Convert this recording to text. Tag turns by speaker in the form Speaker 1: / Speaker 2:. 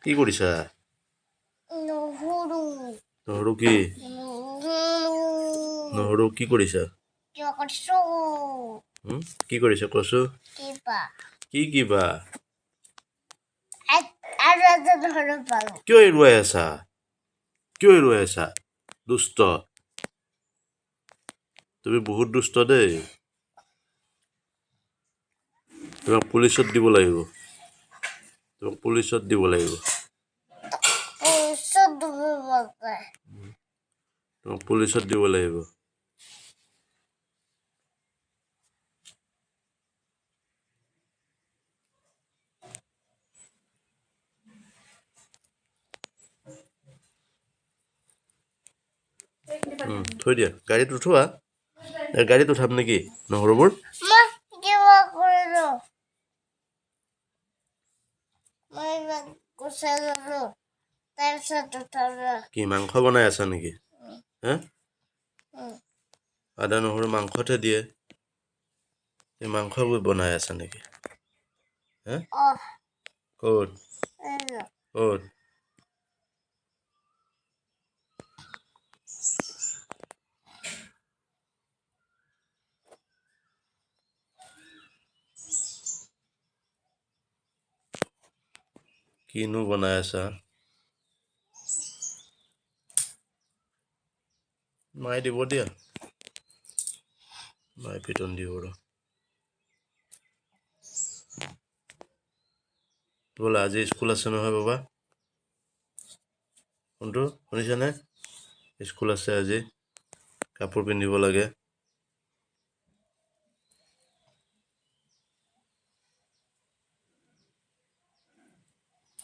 Speaker 1: কি কৰিছা? নহৰু কি? নহৰু কি কৰিছা? কি কৰিছা কচু? কি কিবা? কিয় এৰুৱাই আছা? কিয় এৰুৱাই আছা? দুষ্ট। তুমি বহুত দুষ্ট দেই। তোমাক পুলিচত দিব লাগিব। তোমাক পুলিচত দিব লাগিব। তোমাক পুলিচত দিব লাগিব। থৈ দিয়া। গাড়ীত উঠোৱা। গাড়ীত উঠাম নেকি নহৰুবোৰ? কি মাংস বনাই আছা নেকি? হা? আদা নহৰু মাংসতে দিয়ে। এই মাংসবোৰ বনাই আছা নেকি? হা? ক'ত? ক'ত? কিনো বনাই আছা? মায়ে দিব দিয়া। মায়ে পিটন দিব ৰ। বোলা আজি স্কুল আছে নহয় বাবা? কোনটো শুনিছানে? স্কুল আছে আজি। কাপোৰ পিন্ধিব লাগে।